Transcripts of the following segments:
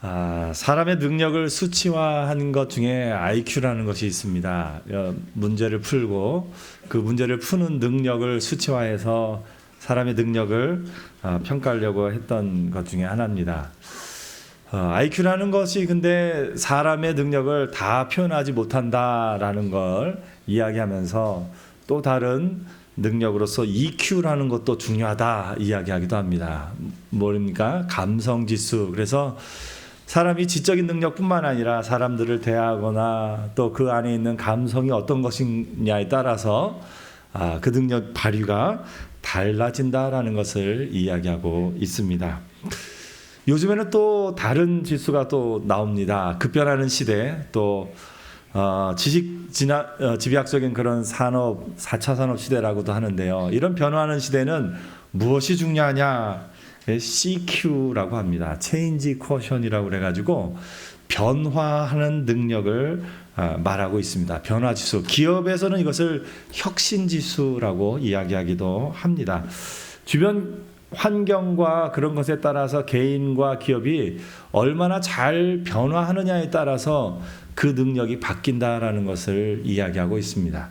사람의 능력을 수치화한 것 중에 IQ라는 것이 있습니다. 문제를 풀고 그 문제를 푸는 능력을 수치화해서 사람의 능력을 평가하려고 했던 것 중에 하나입니다. IQ라는 것이 근데 사람의 능력을 다 표현하지 못한다라는 걸 이야기하면서 또 다른 능력으로서 EQ라는 것도 중요하다 이야기하기도 합니다. 뭡니까? 감성지수. 그래서 사람이 지적인 능력뿐만 아니라 사람들을 대하거나 또 그 안에 있는 감성이 어떤 것이냐에 따라서 그 능력 발휘가 달라진다라는 것을 이야기하고 있습니다. 요즘에는 또 다른 지수가 또 나옵니다. 급변하는 시대, 또 집약적인 그런 산업, 4차 산업 시대라고도 하는데요. 이런 변화하는 시대는 무엇이 중요하냐? CQ라고 합니다. 체인지 쿼션이라고 그래가지고 변화하는 능력을 말하고 있습니다. 변화지수. 기업에서는 이것을 혁신지수라고 이야기하기도 합니다. 주변 환경과 그런 것에 따라서 개인과 기업이 얼마나 잘 변화하느냐에 따라서 그 능력이 바뀐다라는 것을 이야기하고 있습니다.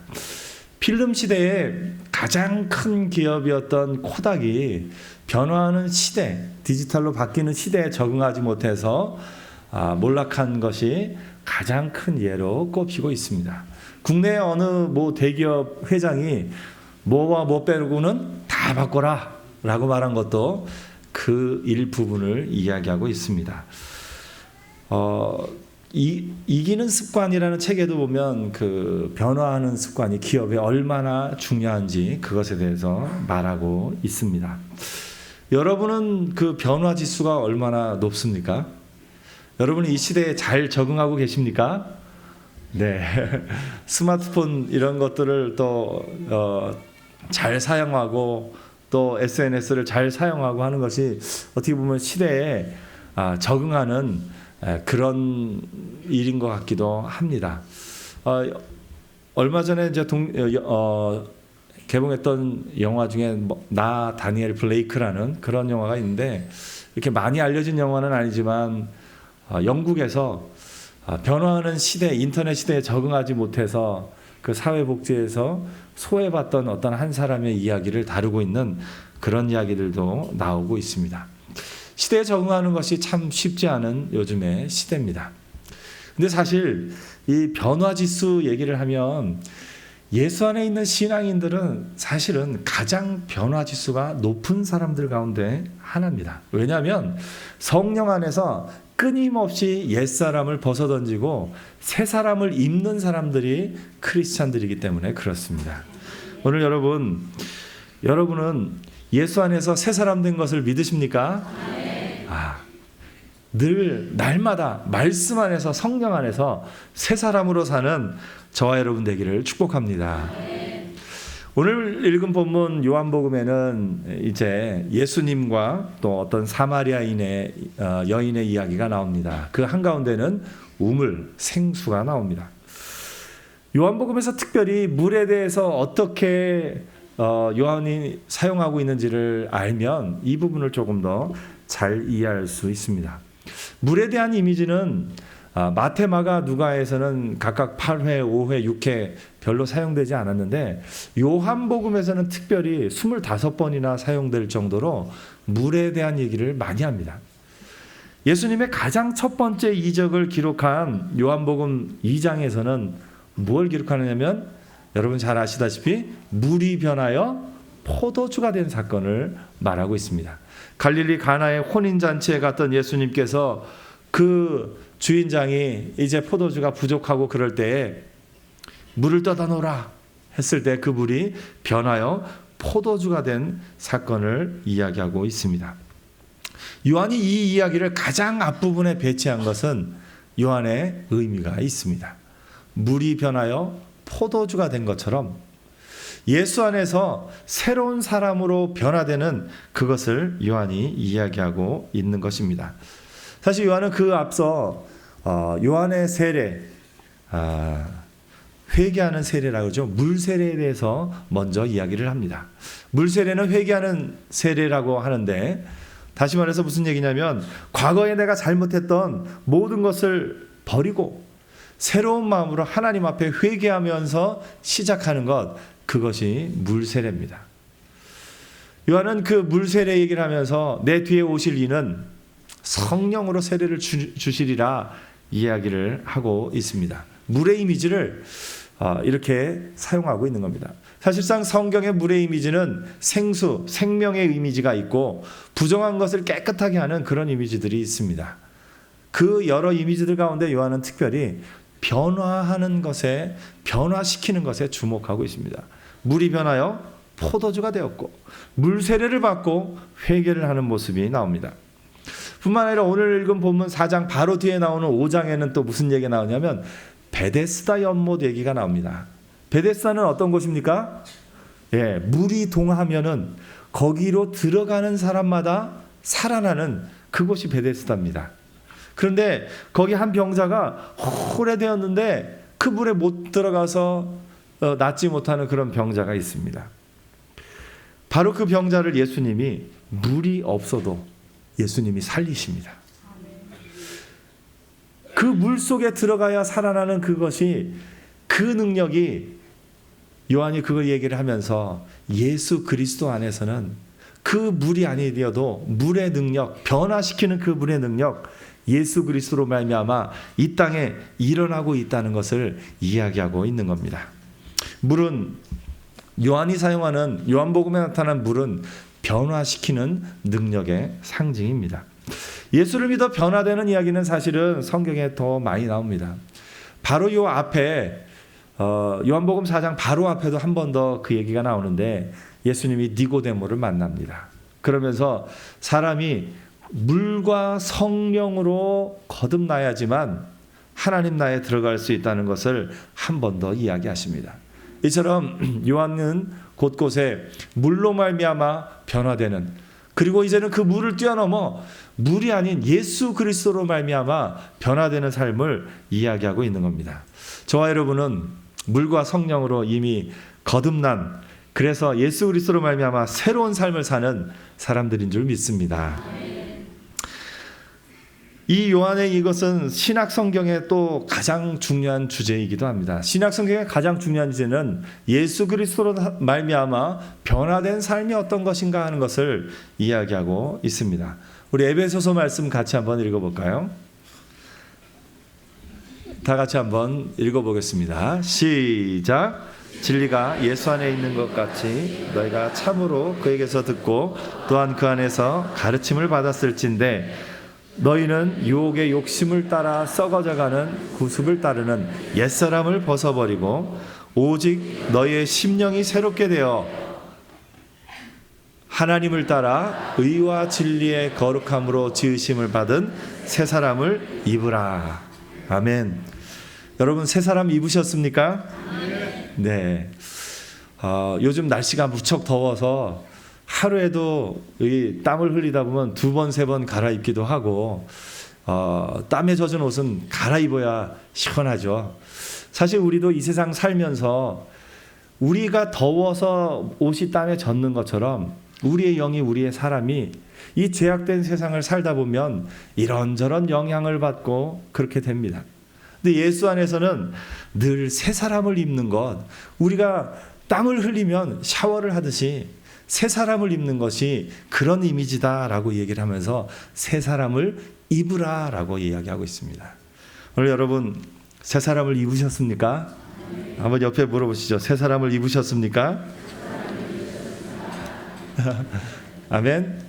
필름 시대에 가장 큰 기업이었던 코닥이 변화하는 시대, 디지털로 바뀌는 시대에 적응하지 못해서 몰락한 것이 가장 큰 예로 꼽히고 있습니다. 국내 어느 모 대기업 회장이 뭐와 뭐 빼고는 다 바꿔라 라고 말한 것도 그 일부분을 이야기하고 있습니다. 이기는 습관이라는 책에도 보면 그 변화하는 습관이 기업에 얼마나 중요한지 그것에 대해서 말하고 있습니다. 여러분은 그 변화 지수가 얼마나 높습니까? 여러분이 이 시대에 잘 적응하고 계십니까? 네. 스마트폰 이런 것들을 또 잘 사용하고 또 SNS를 잘 사용하고 하는 것이 어떻게 보면 시대에 적응하는 그런 일인 것 같기도 합니다. 얼마 전에 이제 개봉했던 영화 중에 나 다니엘 블레이크라는 그런 영화가 있는데 이렇게 많이 알려진 영화는 아니지만 영국에서 변화하는 시대, 인터넷 시대에 적응하지 못해서 그 사회복지에서 소외받던 어떤 한 사람의 이야기를 다루고 있는 그런 이야기들도 나오고 있습니다. 시대에 적응하는 것이 참 쉽지 않은 요즘의 시대입니다. 근데 사실 이 변화지수 얘기를 하면 예수 안에 있는 신앙인들은 사실은 가장 변화지수가 높은 사람들 가운데 하나입니다. 왜냐하면 성령 안에서 끊임없이 옛사람을 벗어던지고 새 사람을 입는 사람들이 크리스찬들이기 때문에 그렇습니다. 오늘 여러분은 예수 안에서 새 사람 된 것을 믿으십니까? 늘 날마다 말씀 안에서 성령 안에서 새 사람으로 사는 저와 여러분 되기를 축복합니다. 오늘 읽은 본문 요한복음에는 이제 예수님과 또 어떤 사마리아인의 여인의 이야기가 나옵니다. 그 한가운데는 우물, 생수가 나옵니다. 요한복음에서 특별히 물에 대해서 어떻게 요한이 사용하고 있는지를 알면 이 부분을 조금 더 잘 이해할 수 있습니다. 물에 대한 이미지는 마태, 마가, 누가에서는 각각 8회, 5회, 6회 별로 사용되지 않았는데 요한복음에서는 특별히 25번이나 사용될 정도로 물에 대한 얘기를 많이 합니다. 예수님의 가장 첫 번째 이적을 기록한 요한복음 2장에서는 무엇을 기록하느냐면 여러분 잘 아시다시피 물이 변하여 포도주가 된 사건을 말하고 있습니다. 갈릴리 가나의 혼인잔치에 갔던 예수님께서 그 주인장이 이제 포도주가 부족하고 그럴 때에 물을 떠다 놓으라 했을 때 그 물이 변하여 포도주가 된 사건을 이야기하고 있습니다. 요한이 이 이야기를 가장 앞부분에 배치한 것은 요한의 의미가 있습니다. 물이 변하여 포도주가 된 것처럼 예수 안에서 새로운 사람으로 변화되는 그것을 요한이 이야기하고 있는 것입니다. 사실 요한은 그 앞서 요한의 세례, 회개하는 세례라고 하죠. 물 세례에 대해서 먼저 이야기를 합니다. 물 세례는 회개하는 세례라고 하는데 다시 말해서 무슨 얘기냐면 과거에 내가 잘못했던 모든 것을 버리고 새로운 마음으로 하나님 앞에 회개하면서 시작하는 것, 그것이 물세례입니다. 요한은 그 물세례 얘기를 하면서 내 뒤에 오실 이는 성령으로 세례를 주시리라 이야기를 하고 있습니다. 물의 이미지를 이렇게 사용하고 있는 겁니다. 사실상 성경의 물의 이미지는 생수, 생명의 이미지가 있고 부정한 것을 깨끗하게 하는 그런 이미지들이 있습니다. 그 여러 이미지들 가운데 요한은 특별히 변화하는 것에, 변화시키는 것에 주목하고 있습니다. 물이 변하여 포도주가 되었고 물세례를 받고 회개를 하는 모습이 나옵니다. 뿐만 아니라 오늘 읽은 본문 4장 바로 뒤에 나오는 5장에는 또 무슨 얘기가 나오냐면 베데스다 연못 얘기가 나옵니다. 베데스다는 어떤 곳입니까? 물이 동하면은 거기로 들어가는 사람마다 살아나는 그곳이 베데스다입니다. 그런데 거기 한 병자가 오래되었는데 그 물에 못 들어가서 낫지 못하는 그런 병자가 있습니다. 바로 그 병자를 예수님이 물이 없어도 예수님이 살리십니다. 그 물 속에 들어가야 살아나는 그것이, 그 능력이, 요한이 그걸 얘기를 하면서 예수 그리스도 안에서는 그 물이 아니어도 물의 능력, 변화시키는 그 물의 능력, 예수 그리스도로 말미암아 이 땅에 일어나고 있다는 것을 이야기하고 있는 겁니다. 물은, 요한이 사용하는, 요한복음에 나타난 물은 변화시키는 능력의 상징입니다. 예수를 믿어 변화되는 이야기는 사실은 성경에 더 많이 나옵니다. 바로 요 앞에 요한복음 4장 바로 앞에도 한 번 더 그 얘기가 나오는데 예수님이 니고데모를 만납니다. 그러면서 사람이 물과 성령으로 거듭나야지만 하나님 나라에 들어갈 수 있다는 것을 한 번 더 이야기하십니다. 이처럼 요한은 곳곳에 물로 말미암아 변화되는, 그리고 이제는 그 물을 뛰어넘어 물이 아닌 예수 그리스도로 말미암아 변화되는 삶을 이야기하고 있는 겁니다. 저와 여러분은 물과 성령으로 이미 거듭난, 그래서 예수 그리스도로 말미암아 새로운 삶을 사는 사람들인 줄 믿습니다. 이 요한의 이것은 신약 성경의 또 가장 중요한 주제이기도 합니다. 신약 성경의 가장 중요한 주제는 예수 그리스도로 말미암아 변화된 삶이 어떤 것인가 하는 것을 이야기하고 있습니다. 우리 에베소서 말씀 같이 한번 읽어볼까요? 다 같이 한번 읽어보겠습니다. 시작. 진리가 예수 안에 있는 것 같이 너희가 참으로 그에게서 듣고 또한 그 안에서 가르침을 받았을진데 너희는 유혹의 욕심을 따라 썩어져가는 구습을 따르는 옛사람을 벗어버리고 오직 너희의 심령이 새롭게 되어 하나님을 따라 의와 진리의 거룩함으로 지으심을 받은 새 사람을 입으라. 아멘. 여러분 새 사람 입으셨습니까? 네. 요즘 날씨가 무척 더워서 하루에도 이 땀을 흘리다 보면 2번, 3번 갈아입기도 하고 땀에 젖은 옷은 갈아입어야 시원하죠. 사실 우리도 이 세상 살면서 우리가 더워서 옷이 땀에 젖는 것처럼 우리의 영이, 우리의 사람이 이 죄악된 세상을 살다 보면 이런저런 영향을 받고 그렇게 됩니다. 근데 예수 안에서는 늘 새 사람을 입는 것, 우리가 땀을 흘리면 샤워를 하듯이 새 사람을 입는 것이 그런 이미지다라고 얘기를 하면서 새 사람을 입으라라고 이야기하고 있습니다. 오늘 여러분 새 사람을 입으셨습니까? 한번 옆에 물어보시죠. 새 사람을 입으셨습니까? 아멘.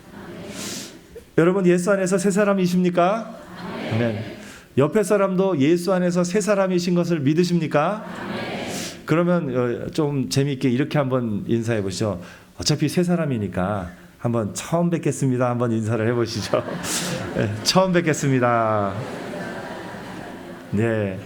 여러분 예수 안에서 새 사람이십니까? 아멘. 옆에 사람도 예수 안에서 새 사람이신 것을 믿으십니까? 그러면 좀 재미있게 이렇게 한번 인사해 보시죠. 어차피 새 사람이니까 한번 처음 뵙겠습니다. 한번 인사를 해보시죠. 네, 처음 뵙겠습니다. 네.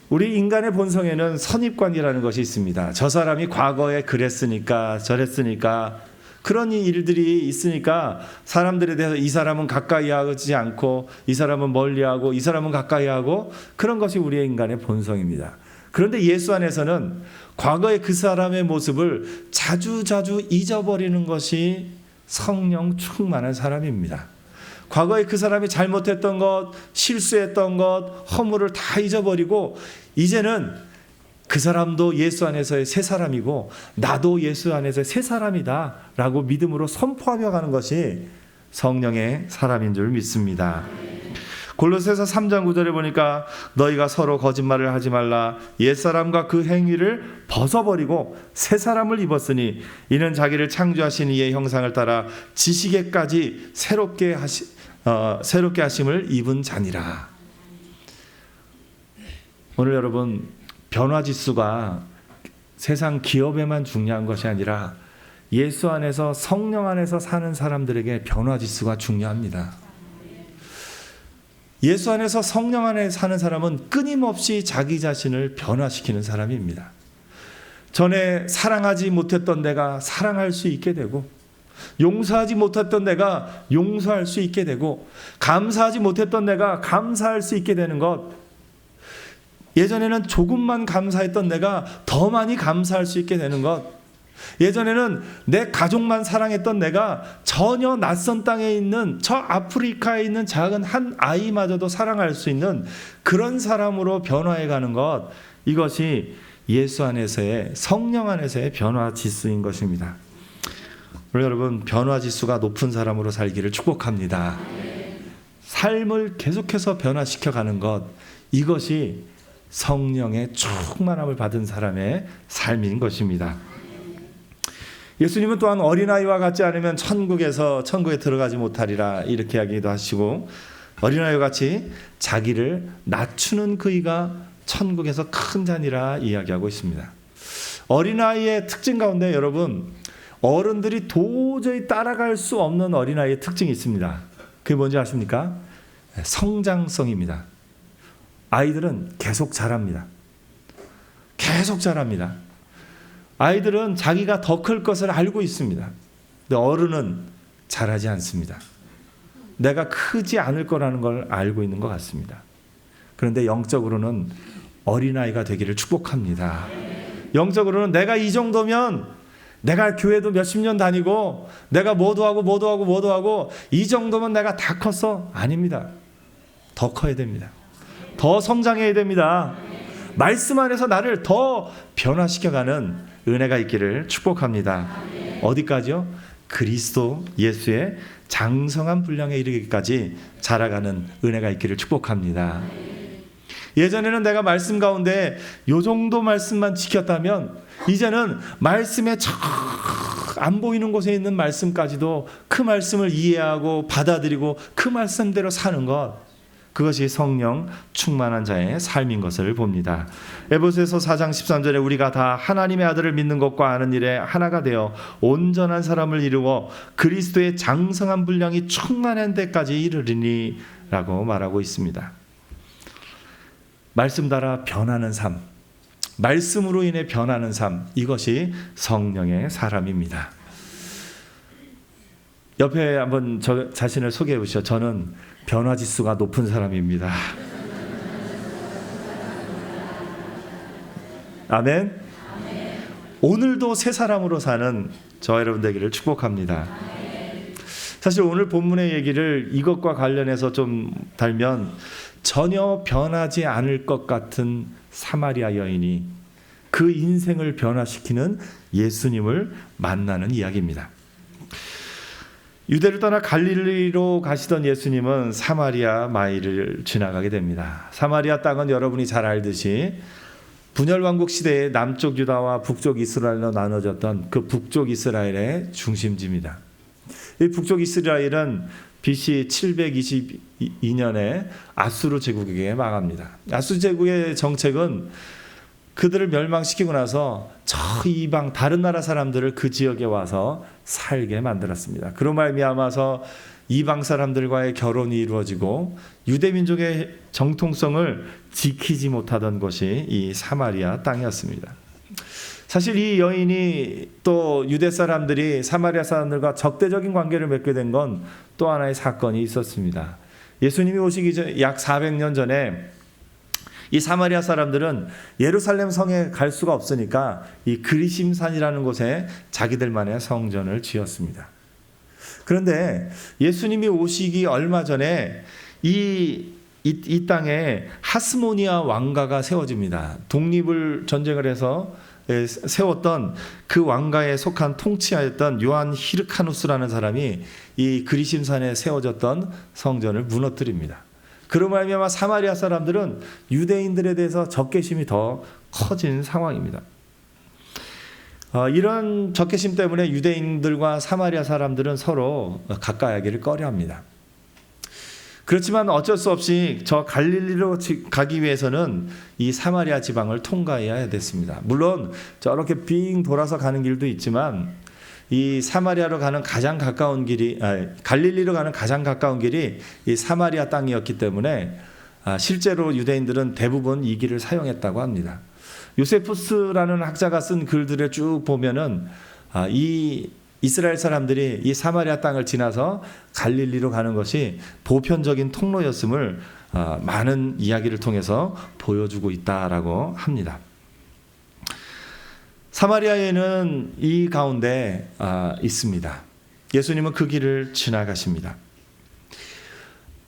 우리 인간의 본성에는 선입관이라는 것이 있습니다. 저 사람이 과거에 그랬으니까 저랬으니까 그런 일들이 있으니까 사람들에 대해서 이 사람은 가까이 하지 않고 이 사람은 멀리하고 이 사람은 가까이 하고 그런 것이 우리의 인간의 본성입니다. 그런데 예수 안에서는 과거의 그 사람의 모습을 자주자주 잊어버리는 것이 성령 충만한 사람입니다. 과거에 그 사람이 잘못했던 것, 실수했던 것, 허물을 다 잊어버리고 이제는 그 사람도 예수 안에서의 새 사람이고 나도 예수 안에서의 새 사람이다 라고 믿음으로 선포하며 가는 것이 성령의 사람인 줄 믿습니다. 골로새서 3장 9절에 보니까 너희가 서로 거짓말을 하지 말라. 옛사람과 그 행위를 벗어버리고 새 사람을 입었으니 이는 자기를 창조하신 이의 형상을 따라 지식에까지 새롭게 하심을 입은 자니라. 오늘 여러분, 변화지수가 세상 기업에만 중요한 것이 아니라 예수 안에서 성령 안에서 사는 사람들에게 변화지수가 중요합니다. 예수 안에서 성령 안에 사는 사람은 끊임없이 자기 자신을 변화시키는 사람입니다. 전에 사랑하지 못했던 내가 사랑할 수 있게 되고, 용서하지 못했던 내가 용서할 수 있게 되고, 감사하지 못했던 내가 감사할 수 있게 되는 것, 예전에는 조금만 감사했던 내가 더 많이 감사할 수 있게 되는 것, 예전에는 내 가족만 사랑했던 내가 전혀 낯선 땅에 있는 저 아프리카에 있는 작은 한 아이마저도 사랑할 수 있는 그런 사람으로 변화해가는 것, 이것이 예수 안에서의 성령 안에서의 변화 지수인 것입니다. 우리 여러분, 변화 지수가 높은 사람으로 살기를 축복합니다. 삶을 계속해서 변화시켜가는 것, 이것이 성령의 충만함을 받은 사람의 삶인 것입니다. 예수님은 또한 어린아이와 같지 않으면 천국에 들어가지 못하리라 이렇게 이야기도 하시고, 어린아이와 같이 자기를 낮추는 그이가 천국에서 큰 자니라 이야기하고 있습니다. 어린아이의 특징 가운데 여러분, 어른들이 도저히 따라갈 수 없는 어린아이의 특징이 있습니다. 그게 뭔지 아십니까? 성장성입니다. 아이들은 계속 자랍니다. 계속 자랍니다. 아이들은 자기가 더 클 것을 알고 있습니다. 근데 어른은 자라지 않습니다. 내가 크지 않을 거라는 걸 알고 있는 것 같습니다. 그런데 영적으로는 어린아이가 되기를 축복합니다. 영적으로는 내가 이 정도면, 내가 교회도 몇십 년 다니고 내가 뭐도 하고 이 정도면 내가 다 컸어? 아닙니다. 더 커야 됩니다. 더 성장해야 됩니다. 말씀 안에서 나를 더 변화시켜가는 은혜가 있기를 축복합니다. 어디까지요? 그리스도 예수의 장성한 분량에 이르기까지 자라가는 은혜가 있기를 축복합니다. 예전에는 내가 말씀 가운데 요 정도 말씀만 지켰다면 이제는 말씀에 안 보이는 곳에 있는 말씀까지도 그 말씀을 이해하고 받아들이고 그 말씀대로 사는 것, 그것이 성령 충만한 자의 삶인 것을 봅니다. 에베소서 4장 13절에 우리가 다 하나님의 아들을 믿는 것과 아는 일에 하나가 되어 온전한 사람을 이루어 그리스도의 장성한 분량이 충만한 데까지 이르리니 라고 말하고 있습니다. 말씀 따라 변하는 삶, 말씀으로 인해 변하는 삶, 이것이 성령의 사람입니다. 옆에 한번 저 자신을 소개해 보시죠. 저는 변화지수가 높은 사람입니다. 아멘. 오늘도 새 사람으로 사는 저 여러분 되기를 축복합니다. 사실 오늘 본문의 얘기를 이것과 관련해서 좀 달면, 전혀 변하지 않을 것 같은 사마리아 여인이 그 인생을 변화시키는 예수님을 만나는 이야기입니다. 유대를 떠나 갈릴리로 가시던 예수님은 사마리아 마일을 지나가게 됩니다. 사마리아 땅은 여러분이 잘 알듯이 분열왕국 시대에 남쪽 유다와 북쪽 이스라엘로 나눠졌던 그 북쪽 이스라엘의 중심지입니다. 이 북쪽 이스라엘은 BC 722년에 아수르 제국에게 망합니다. 아수르 제국의 정책은 그들을 멸망시키고 나서 저 이방 다른 나라 사람들을 그 지역에 와서 살게 만들었습니다. 그로 말미암아서 이방 사람들과의 결혼이 이루어지고 유대 민족의 정통성을 지키지 못하던 것이 이 사마리아 땅이었습니다. 사실 이 여인이 또 유대 사람들이 사마리아 사람들과 적대적인 관계를 맺게 된 건 또 하나의 사건이 있었습니다. 예수님이 오시기 전 약 400년 전에 이 사마리아 사람들은 예루살렘 성에 갈 수가 없으니까 이 그리심산이라는 곳에 자기들만의 성전을 지었습니다. 그런데 예수님이 오시기 얼마 전에 이 땅에 하스모니아 왕가가 세워집니다. 독립을 전쟁을 해서 세웠던 그 왕가에 속한 통치하였던 요한 히르카누스라는 사람이 이 그리심산에 세워졌던 성전을 무너뜨립니다. 그로 말미암아 사마리아 사람들은 유대인들에 대해서 적개심이 더 커진 상황입니다. 이런 적개심 때문에 유대인들과 사마리아 사람들은 서로 가까이하기를 꺼려합니다. 그렇지만 어쩔 수 없이 저 갈릴리로 가기 위해서는 이 사마리아 지방을 통과해야 됐습니다. 물론 저렇게 빙 돌아서 가는 길도 있지만 이 사마리아로 가는 가장 가까운 길이 갈릴리로 가는 가장 가까운 길이 이 사마리아 땅이었기 때문에 실제로 유대인들은 대부분 이 길을 사용했다고 합니다. 요세푸스라는 학자가 쓴 글들을 쭉 보면은 이 이스라엘 사람들이 이 사마리아 땅을 지나서 갈릴리로 가는 것이 보편적인 통로였음을 많은 이야기를 통해서 보여주고 있다라고 합니다. 사마리아에는 이 가운데 있습니다. 예수님은 그 길을 지나가십니다.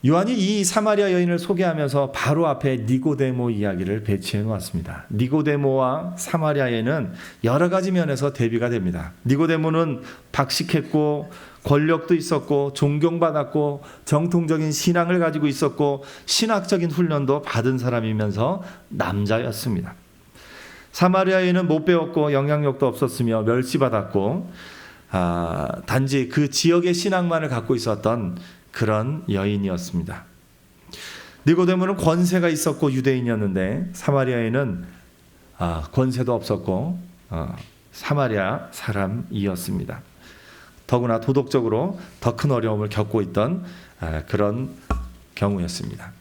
요한이 이 사마리아 여인을 소개하면서 바로 앞에 니고데모 이야기를 배치해 놓았습니다. 니고데모와 사마리아에는 여러 가지 면에서 대비가 됩니다. 니고데모는 박식했고 권력도 있었고 존경받았고 정통적인 신앙을 가지고 있었고 신학적인 훈련도 받은 사람이면서 남자였습니다. 사마리아에는 못 배웠고 영향력도 없었으며 멸시받았고 단지 그 지역의 신앙만을 갖고 있었던 그런 여인이었습니다. 니고데모는 권세가 있었고 유대인이었는데 사마리아에는 권세도 없었고 사마리아 사람이었습니다. 더구나 도덕적으로 더 큰 어려움을 겪고 있던 그런 경우였습니다.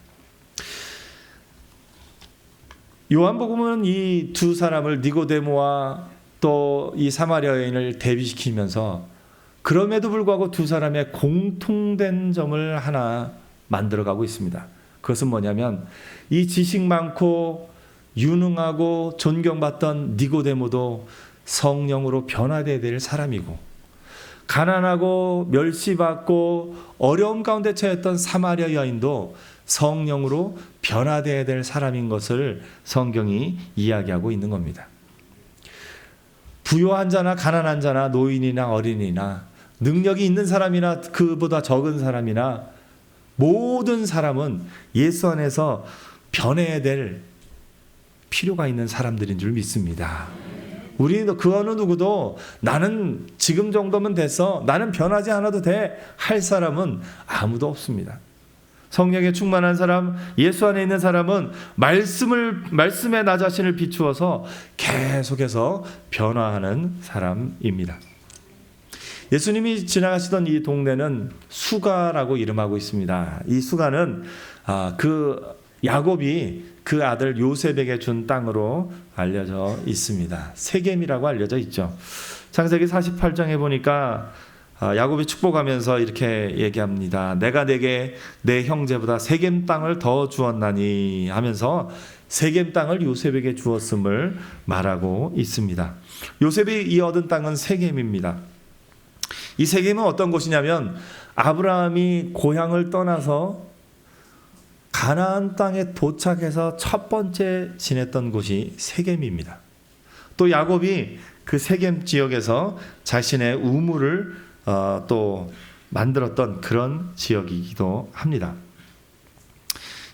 요한복음은 이 두 사람을 니고데모와 또 이 사마리아 여인을 대비시키면서 그럼에도 불구하고 두 사람의 공통된 점을 하나 만들어가고 있습니다. 그것은 뭐냐면 이 지식 많고 유능하고 존경받던 니고데모도 성령으로 변화되어야 될 사람이고 가난하고 멸시받고 어려움 가운데 처했던 사마리아 여인도 성령으로 변화되어야 될 사람인 것을 성경이 이야기하고 있는 겁니다. 부유한 자나 가난한 자나 노인이나 어린이나 능력이 있는 사람이나 그보다 적은 사람이나 모든 사람은 예수 안에서 변해야 될 필요가 있는 사람들인 줄 믿습니다. 우리도 그 어느 누구도 나는 지금 정도면 됐어, 나는 변하지 않아도 돼 할 사람은 아무도 없습니다. 성령에 충만한 사람, 예수 안에 있는 사람은 말씀에 나 자신을 비추어서 계속해서 변화하는 사람입니다. 예수님이 지나가시던 이 동네는 수가라고 이름하고 있습니다. 이 수가는 그 야곱이 그 아들 요셉에게 준 땅으로 알려져 있습니다. 세겜이라고 알려져 있죠. 창세기 48장에 보니까 야곱이 축복하면서 이렇게 얘기합니다. 내가 내게 내 형제보다 세겜 땅을 더 주었나니 하면서 세겜 땅을 요셉에게 주었음을 말하고 있습니다. 요셉이 이 얻은 땅은 세겜입니다. 이 세겜은 어떤 곳이냐면 아브라함이 고향을 떠나서 가나안 땅에 도착해서 첫 번째 지냈던 곳이 세겜입니다. 또 야곱이 그 세겜 지역에서 자신의 우물을 또 만들었던 그런 지역이기도 합니다.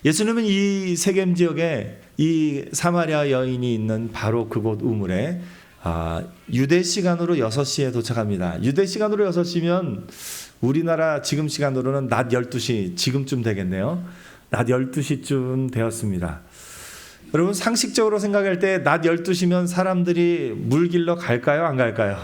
예수님은 이 세겜 지역에 이 사마리아 여인이 있는 바로 그곳 우물에 유대 시간으로 6시에 도착합니다. 유대 시간으로 6시면 우리나라 지금 시간으로는 낮 12시 지금쯤 되겠네요. 낮 12시쯤 되었습니다. 여러분 상식적으로 생각할 때 낮 12시면 사람들이 물 길러 갈까요? 안 갈까요?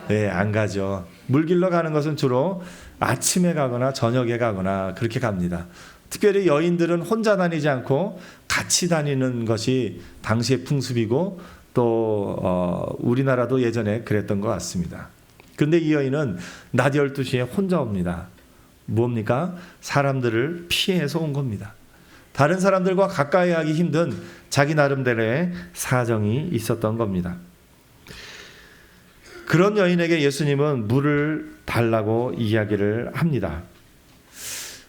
네, 안 가죠. 물 길러 가는 것은 주로 아침에 가거나 저녁에 가거나 그렇게 갑니다. 특별히 여인들은 혼자 다니지 않고 같이 다니는 것이 당시의 풍습이고 또 우리나라도 예전에 그랬던 것 같습니다. 그런데 이 여인은 낮 12시에 혼자 옵니다. 뭡니까? 사람들을 피해서 온 겁니다. 다른 사람들과 가까이 하기 힘든 자기 나름대로의 사정이 있었던 겁니다. 그런 여인에게 예수님은 물을 달라고 이야기를 합니다.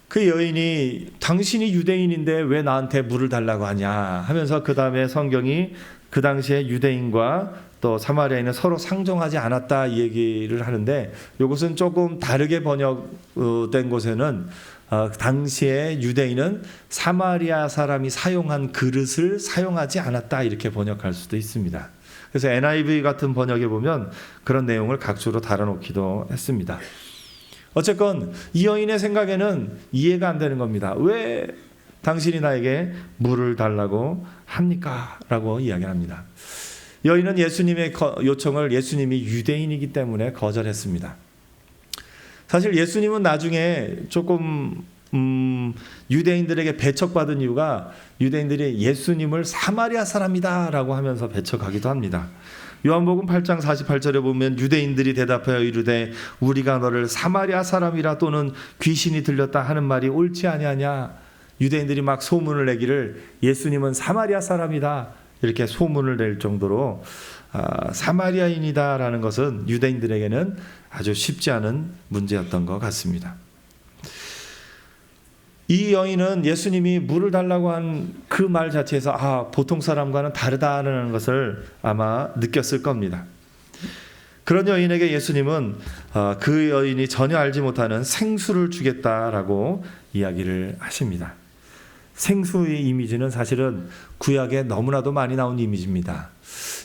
그 여인이 당신이 유대인인데 왜 나한테 물을 달라고 하냐 하면서 그 다음에 성경이 그 당시에 유대인과 또 사마리아인은 서로 상종하지 않았다 이 얘기를 하는데, 이것은 조금 다르게 번역된 곳에는 당시에 유대인은 사마리아 사람이 사용한 그릇을 사용하지 않았다 이렇게 번역할 수도 있습니다. 그래서 NIV 같은 번역에 보면 그런 내용을 각주로 달아놓기도 했습니다. 어쨌건 이 여인의 생각에는 이해가 안 되는 겁니다. 왜 당신이 나에게 물을 달라고 합니까? 라고 이야기합니다. 여인은 예수님의 요청을 예수님이 유대인이기 때문에 거절했습니다. 사실 예수님은 나중에 조금 유대인들에게 배척받은 이유가 유대인들이 예수님을 사마리아 사람이다 라고 하면서 배척하기도 합니다. 요한복음 8장 48절에 보면 유대인들이 대답하여 이르되 우리가 너를 사마리아 사람이라 또는 귀신이 들렸다 하는 말이 옳지 아니하냐. 유대인들이 막 소문을 내기를 예수님은 사마리아 사람이다 이렇게 소문을 낼 정도로 사마리아인이다라는 것은 유대인들에게는 아주 쉽지 않은 문제였던 것 같습니다. 이 여인은 예수님이 물을 달라고 한 그 말 자체에서 보통 사람과는 다르다는 것을 아마 느꼈을 겁니다. 그런 여인에게 예수님은 그 여인이 전혀 알지 못하는 생수를 주겠다라고 이야기를 하십니다. 생수의 이미지는 사실은 구약에 너무나도 많이 나온 이미지입니다.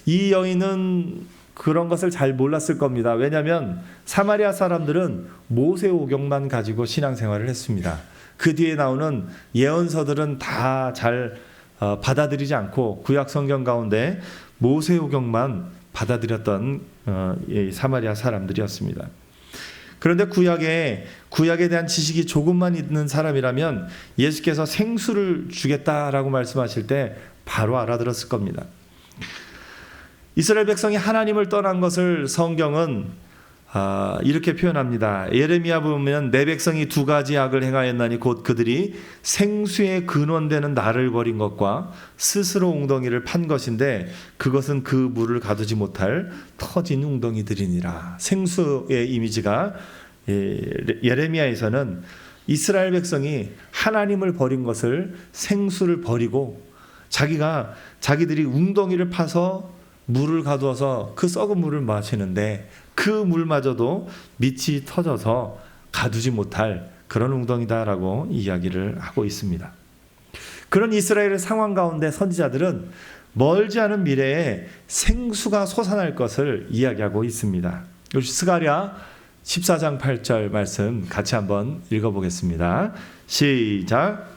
이 여인은 그런 것을 잘 몰랐을 겁니다. 왜냐하면 사마리아 사람들은 모세오경만 가지고 신앙생활을 했습니다. 그 뒤에 나오는 예언서들은 다 잘 받아들이지 않고 구약 성경 가운데 모세오경만 받아들였던 사마리아 사람들이었습니다. 그런데 구약에 대한 지식이 조금만 있는 사람이라면 예수께서 생수를 주겠다라고 말씀하실 때 바로 알아들었을 겁니다. 이스라엘 백성이 하나님을 떠난 것을 성경은 이렇게 표현합니다. 예레미야 보면 내 백성이 두 가지 악을 행하였나니 곧 그들이 생수의 근원되는 나를 버린 것과 스스로 웅덩이를 판 것인데 그것은 그 물을 가두지 못할 터진 웅덩이들이니라. 생수의 이미지가 예레미야에서는 이스라엘 백성이 하나님을 버린 것을 생수를 버리고 자기들이 웅덩이를 파서 물을 가두어서 그 썩은 물을 마시는데 그 물마저도 밑이 터져서 가두지 못할 그런 웅덩이다라고 이야기를 하고 있습니다. 그런 이스라엘의 상황 가운데 선지자들은 멀지 않은 미래에 생수가 솟아날 것을 이야기하고 있습니다. 스가랴 14장 8절 말씀 같이 한번 읽어보겠습니다. 시작.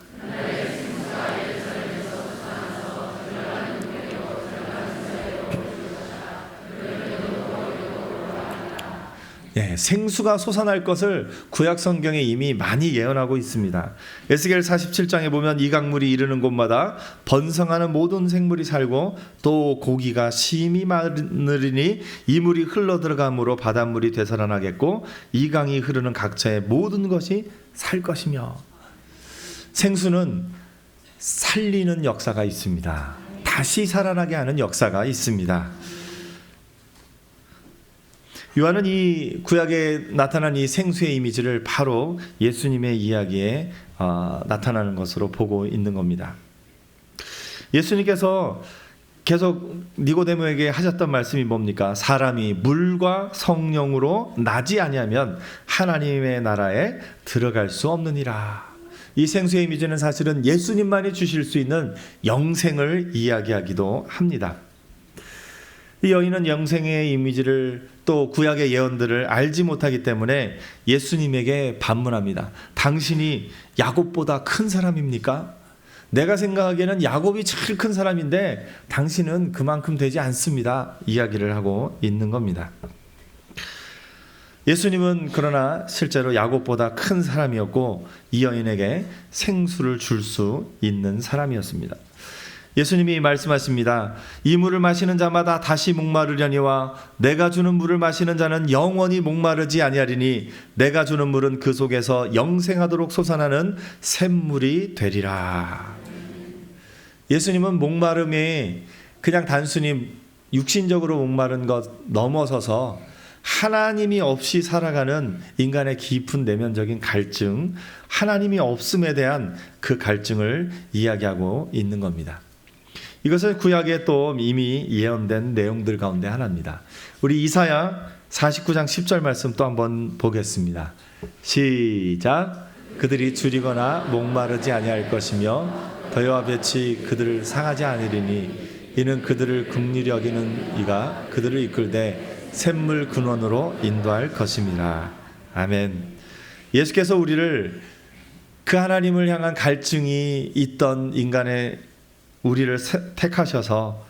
생수가 솟아날 것을 구약 성경에 이미 많이 예언하고 있습니다. 에스겔 47장에 보면 이 강물이 이르는 곳마다 번성하는 모든 생물이 살고 또 고기가 심히 많으리니 이 물이 흘러 들어감으로 바닷물이 되살아나겠고 이 강이 흐르는 각처의 모든 것이 살 것이며. 생수는 살리는 역사가 있습니다. 다시 살아나게 하는 역사가 있습니다. 요한은 이 구약에 나타난 이 생수의 이미지를 바로 예수님의 이야기에 나타나는 것으로 보고 있는 겁니다. 예수님께서 계속 니고데모에게 하셨던 말씀이 뭡니까? 사람이 물과 성령으로 나지 아니하면 하나님의 나라에 들어갈 수 없느니라. 이 생수의 이미지는 사실은 예수님만이 주실 수 있는 영생을 이야기하기도 합니다. 이 여인은 영생의 이미지를 또 구약의 예언들을 알지 못하기 때문에 예수님에게 반문합니다. 당신이 야곱보다 큰 사람입니까? 내가 생각하기에는 야곱이 제일 큰 사람인데 당신은 그만큼 되지 않습니다. 이야기를 하고 있는 겁니다. 예수님은 그러나 실제로 야곱보다 큰 사람이었고 이 여인에게 생수를 줄 수 있는 사람이었습니다. 예수님이 말씀하십니다. 이 물을 마시는 자마다 다시 목마르려니와 내가 주는 물을 마시는 자는 영원히 목마르지 아니하리니 내가 주는 물은 그 속에서 영생하도록 솟아나는 샘물이 되리라. 예수님은 목마름이 그냥 단순히 육신적으로 목마른 것 넘어서서 하나님이 없이 살아가는 인간의 깊은 내면적인 갈증, 하나님이 없음에 대한 그 갈증을 이야기하고 있는 겁니다. 이것은 구약에 또 이미 예언된 내용들 가운데 하나입니다. 우리 이사야 49장 10절 말씀 또 한번 보겠습니다. 시작. 그들이 줄이거나 목마르지 아니할 것이며 더위와 볕이 그들을 상하지 않으리니 이는 그들을 긍휼히 여기는 이가 그들을 이끌되 샘물 근원으로 인도할 것임이라. 아멘. 예수께서 우리를 그 하나님을 향한 갈증이 있던 인간의 우리를 택하셔서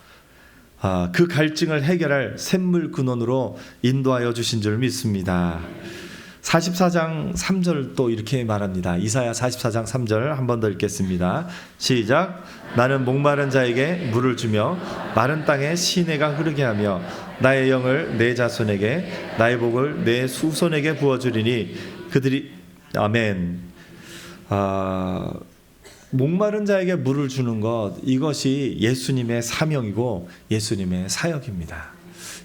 그 갈증을 해결할 샘물 근원으로 인도하여 주신 줄 믿습니다. 44장 3절 또 이렇게 말합니다. 이사야 44장 3절 한 번 더 읽겠습니다. 시작. 나는 목마른 자에게 물을 주며 마른 땅에 시내가 흐르게 하며 나의 영을 내 자손에게 나의 복을 내 후손에게 부어주리니 그들이 아멘. 목마른 자에게 물을 주는 것, 이것이 예수님의 사명이고 예수님의 사역입니다.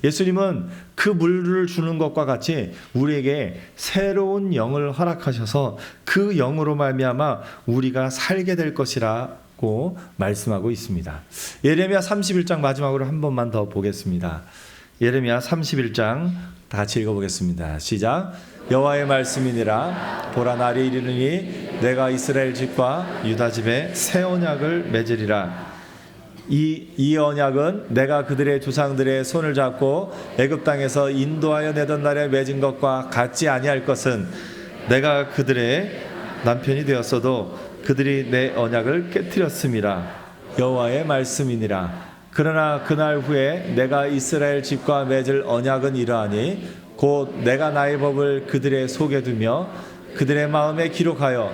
예수님은 그 물을 주는 것과 같이 우리에게 새로운 영을 허락하셔서 그 영으로 말미암아 우리가 살게 될 것이라고 말씀하고 있습니다. 예레미야 31장 마지막으로 한 번만 더 보겠습니다. 예레미야 31장 다 같이 읽어보겠습니다. 시작. 여호와의 말씀이니라. 보라, 날이 이르느니 내가 이스라엘 집과 유다 집에 새 언약을 맺으리라. 이 언약은 내가 그들의 조상들의 손을 잡고 애굽 땅에서 인도하여 내던 날에 맺은 것과 같지 아니할 것은 내가 그들의 남편이 되었어도 그들이 내 언약을 깨뜨렸음이라. 여호와의 말씀이니라. 그러나 그날 후에 내가 이스라엘 집과 맺을 언약은 이러하니 곧 내가 나의 법을 그들의 속에 두며 그들의 마음에 기록하여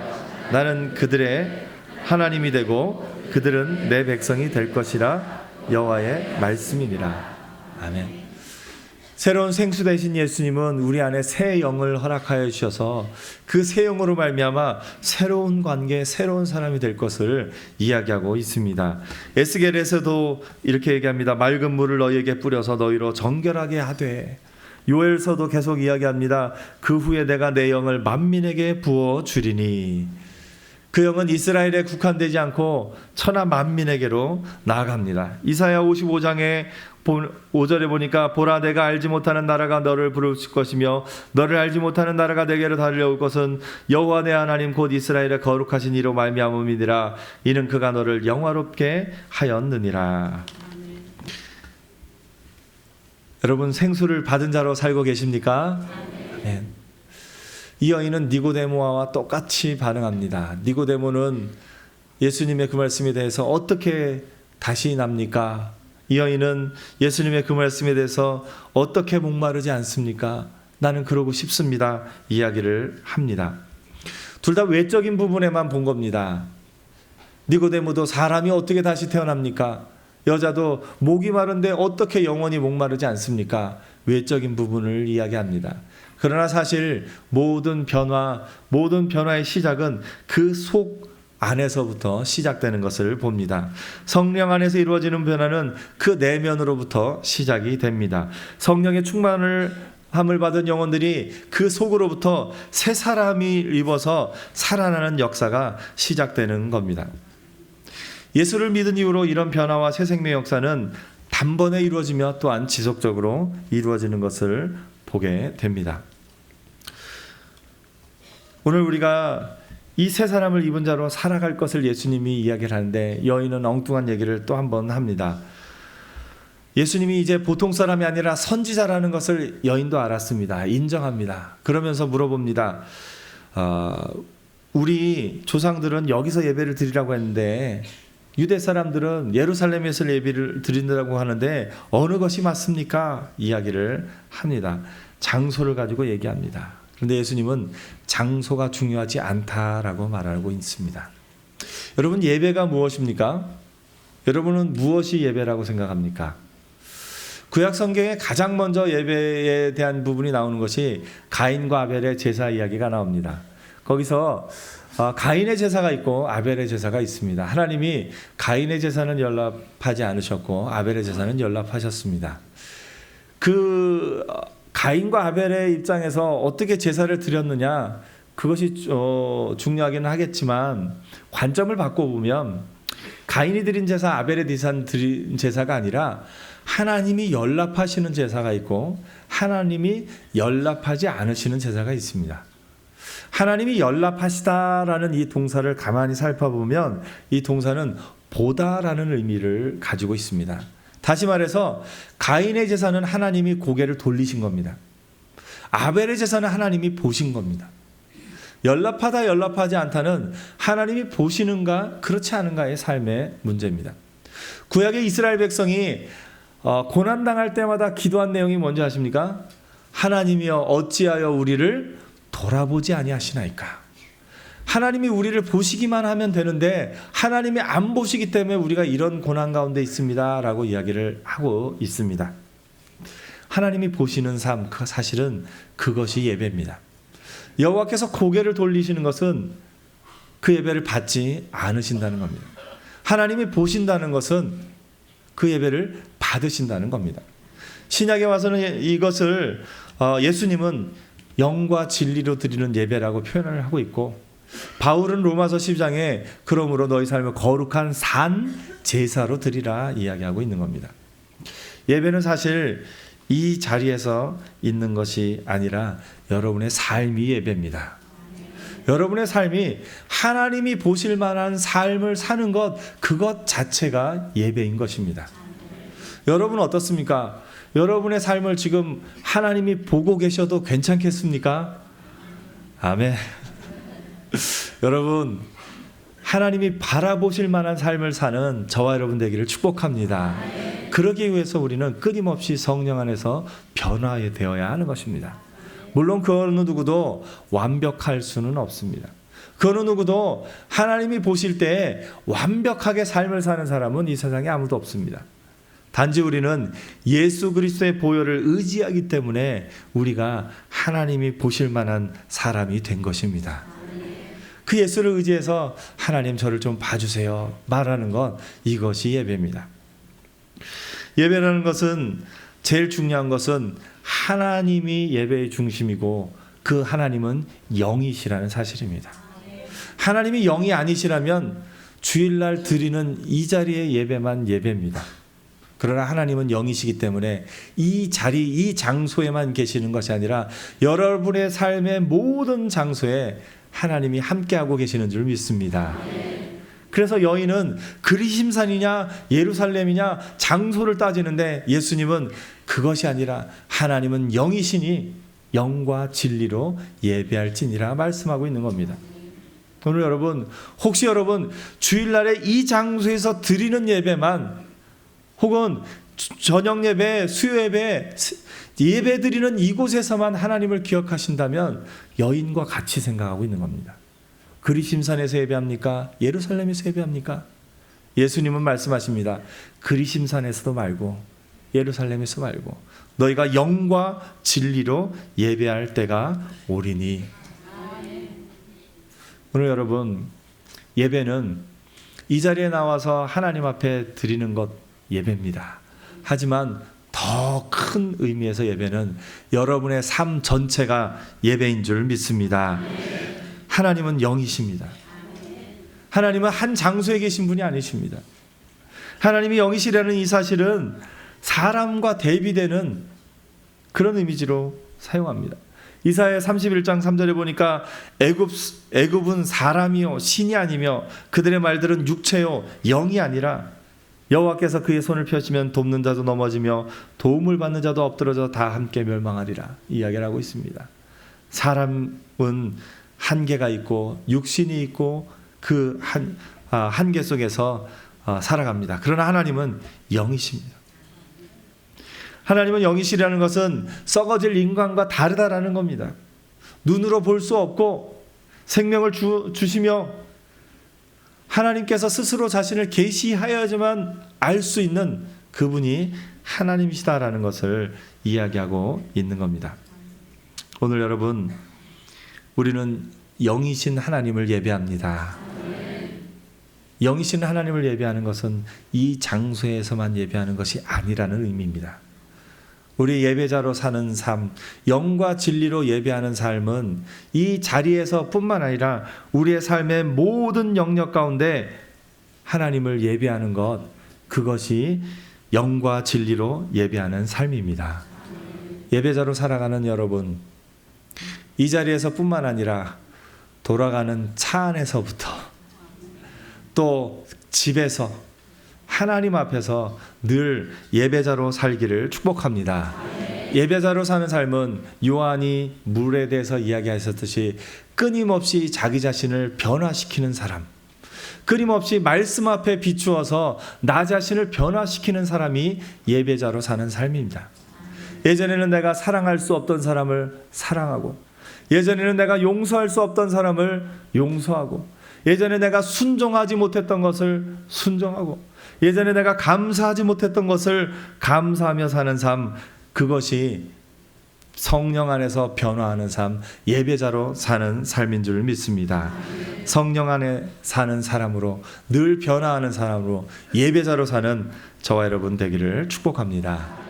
나는 그들의 하나님이 되고 그들은 내 백성이 될 것이라. 여호와의 말씀이니라. 아멘. 새로운 생수 되신 예수님은 우리 안에 새 영을 허락하여 주셔서 그 새 영으로 말미암아 새로운 관계, 새로운 사람이 될 것을 이야기하고 있습니다. 에스겔에서도 이렇게 얘기합니다. 맑은 물을 너희에게 뿌려서 너희로 정결하게 하되. 요엘서도 계속 이야기합니다. 그 후에 내가 내 영을 만민에게 부어 주리니. 그 영은 이스라엘에 국한되지 않고 천하 만민에게로 나아갑니다. 이사야 55장에 5절에 보니까 보라, 내가 알지 못하는 나라가 너를 부르실 것이며 너를 알지 못하는 나라가 내게로 달려올 것은 여호와 내 하나님 곧 이스라엘의 거룩하신 이로 말미암음이니라. 이는 그가 너를 영화롭게 하였느니라. 여러분, 생수를 받은 자로 살고 계십니까? 아멘. 이 여인은 니고데모와 똑같이 반응합니다. 니고데모는 예수님의 그 말씀에 대해서 어떻게 다시 납니까? 이 여인은 예수님의 그 말씀에 대해서 어떻게 목마르지 않습니까? 나는 그러고 싶습니다. 이야기를 합니다. 둘 다 외적인 부분에만 본 겁니다. 니고데모도 사람이 어떻게 다시 태어납니까? 여자도 목이 마른데 어떻게 영원히 목마르지 않습니까? 외적인 부분을 이야기합니다. 그러나 사실 모든 변화의 시작은 그 속 안에서부터 시작되는 것을 봅니다. 성령 안에서 이루어지는 변화는 그 내면으로부터 시작이 됩니다. 성령의 충만을 함을 받은 영혼들이 그 속으로부터 새 사람이 입어서 살아나는 역사가 시작되는 겁니다. 예수를 믿은 이후로 이런 변화와 새 생명 역사는 단번에 이루어지며 또한 지속적으로 이루어지는 것을 보게 됩니다. 오늘 우리가 이 새 사람을 입은 자로 살아갈 것을 예수님이 이야기를 하는데 여인은 엉뚱한 얘기를 또 한 번 합니다. 예수님이 이제 보통 사람이 아니라 선지자라는 것을 여인도 알았습니다. 인정합니다. 그러면서 물어봅니다. 우리 조상들은 여기서 예배를 드리라고 했는데 유대 사람들은 예루살렘에서 예배를 드린다고 하는데 어느 것이 맞습니까? 이야기를 합니다. 장소를 가지고 얘기합니다. 그런데 예수님은 장소가 중요하지 않다라고 말하고 있습니다. 여러분, 예배가 무엇입니까? 여러분은 무엇이 예배라고 생각합니까? 구약 성경에 가장 먼저 예배에 대한 부분이 나오는 것이 가인과 아벨의 제사 이야기가 나옵니다. 거기서 가인의 제사가 있고 아벨의 제사가 있습니다. 하나님이 가인의 제사는 연락하지 않으셨고 아벨의 제사는 연락하셨습니다. 그 가인과 아벨의 입장에서 어떻게 제사를 드렸느냐, 그것이 중요하기는 하겠지만 관점을 바꿔보면 가인이 드린 제사, 아벨의 드린 제사가 아니라 하나님이 연락하시는 제사가 있고 하나님이 연락하지 않으시는 제사가 있습니다. 하나님이 연락하시다라는 이 동사를 가만히 살펴보면 이 동사는 보다라는 의미를 가지고 있습니다. 다시 말해서 가인의 제사는 하나님이 고개를 돌리신 겁니다. 아벨의 제사는 하나님이 보신 겁니다. 연락하다 연락하지 않다는 하나님이 보시는가 그렇지 않은가의 삶의 문제입니다. 구약의 이스라엘 백성이 고난당할 때마다 기도한 내용이 뭔지 아십니까? 하나님이여 어찌하여 우리를 돌아보지 아니하시나이까. 하나님이 우리를 보시기만 하면 되는데 하나님이 안 보시기 때문에 우리가 이런 고난 가운데 있습니다 라고 이야기를 하고 있습니다. 하나님이 보시는 삶, 사실은 그것이 예배입니다. 여호와께서 고개를 돌리시는 것은 그 예배를 받지 않으신다는 겁니다. 하나님이 보신다는 것은 그 예배를 받으신다는 겁니다. 신약에 와서는 이것을 예수님은 영과 진리로 드리는 예배라고 표현을 하고 있고, 바울은 로마서 10장에 그러므로 너희 삶을 거룩한 산 제사로 드리라 이야기하고 있는 겁니다. 예배는 사실 이 자리에서 있는 것이 아니라 여러분의 삶이 예배입니다. 여러분의 삶이 하나님이 보실 만한 삶을 사는 것, 그것 자체가 예배인 것입니다. 여러분 어떻습니까? 여러분의 삶을 지금 하나님이 보고 계셔도 괜찮겠습니까? 아멘. 여러분, 하나님이 바라보실 만한 삶을 사는 저와 여러분 되기를 축복합니다. 그러기 위해서 우리는 끊임없이 성령 안에서 변화되어야 하는 것입니다. 물론 그 어느 누구도 완벽할 수는 없습니다. 그 어느 누구도 하나님이 보실 때 완벽하게 삶을 사는 사람은 이 세상에 아무도 없습니다. 단지 우리는 예수 그리스도의 보혈을 의지하기 때문에 우리가 하나님이 보실 만한 사람이 된 것입니다. 그 예수를 의지해서 하나님 저를 좀 봐주세요 말하는 것, 이것이 예배입니다. 예배라는 것은 제일 중요한 것은 하나님이 예배의 중심이고 그 하나님은 영이시라는 사실입니다. 하나님이 영이 아니시라면 주일날 드리는 이 자리의 예배만 예배입니다. 그러나 하나님은 영이시기 때문에 이 자리, 이 장소에만 계시는 것이 아니라 여러분의 삶의 모든 장소에 하나님이 함께하고 계시는 줄 믿습니다. 그래서 여인은 그리심산이냐 예루살렘이냐 장소를 따지는데 예수님은 그것이 아니라 하나님은 영이시니 영과 진리로 예배할지니라 말씀하고 있는 겁니다. 오늘 여러분, 혹시 여러분 주일날에 이 장소에서 드리는 예배만, 혹은 저녁 예배, 수요 예배, 예배 드리는 이곳에서만 하나님을 기억하신다면 여인과 같이 생각하고 있는 겁니다. 그리심산에서 예배합니까? 예루살렘에서 예배합니까? 예수님은 말씀하십니다. 그리심산에서도 말고 예루살렘에서 말고 너희가 영과 진리로 예배할 때가 오리니. 오늘 여러분, 예배는 이 자리에 나와서 하나님 앞에 드리는 것 예배입니다. 하지만 더 큰 의미에서 예배는 여러분의 삶 전체가 예배인 줄 믿습니다. 하나님은 영이십니다. 하나님은 한 장소에 계신 분이 아니십니다. 하나님이 영이시라는 이 사실은 사람과 대비되는 그런 이미지로 사용합니다. 이사야 31장 3절에 보니까 애굽은 사람이요 신이 아니며 그들의 말들은 육체요 영이 아니라 여호와께서 그의 손을 펴시면 돕는 자도 넘어지며 도움을 받는 자도 엎드러져 다 함께 멸망하리라 이야기를 하고 있습니다. 사람은 한계가 있고 육신이 있고 그 한계 속에서 살아갑니다. 그러나 하나님은 영이십니다. 하나님은 영이시라는 것은 썩어질 인간과 다르다라는 겁니다. 눈으로 볼 수 없고 생명을 주시며 하나님께서 스스로 자신을 계시하여야지만 알 수 있는 그분이 하나님이시다라는 것을 이야기하고 있는 겁니다. 오늘 여러분, 우리는 영이신 하나님을 예배합니다. 영이신 하나님을 예배하는 것은 이 장소에서만 예배하는 것이 아니라는 의미입니다. 우리 예배자로 사는 삶, 영과 진리로 예배하는 삶은 이 자리에서 뿐만 아니라 우리의 삶의 모든 영역 가운데 하나님을 예배하는 것, 그것이 영과 진리로 예배하는 삶입니다. 예배자로 살아가는 여러분, 이 자리에서 뿐만 아니라 돌아가는 차 안에서부터 또 집에서 하나님 앞에서 늘 예배자로 살기를 축복합니다. 예배자로 사는 삶은 요한이 물에 대해서 이야기하셨듯이 끊임없이 자기 자신을 변화시키는 사람, 끊임없이 말씀 앞에 비추어서 나 자신을 변화시키는 사람이 예배자로 사는 삶입니다. 예전에는 내가 사랑할 수 없던 사람을 사랑하고, 예전에는 내가 용서할 수 없던 사람을 용서하고, 예전에 내가 순종하지 못했던 것을 순종하고, 예전에 내가 감사하지 못했던 것을 감사하며 사는 삶, 그것이 성령 안에서 변화하는 삶, 예배자로 사는 삶인 줄 믿습니다. 성령 안에 사는 사람으로, 늘 변화하는 사람으로 예배자로 사는 저와 여러분 되기를 축복합니다.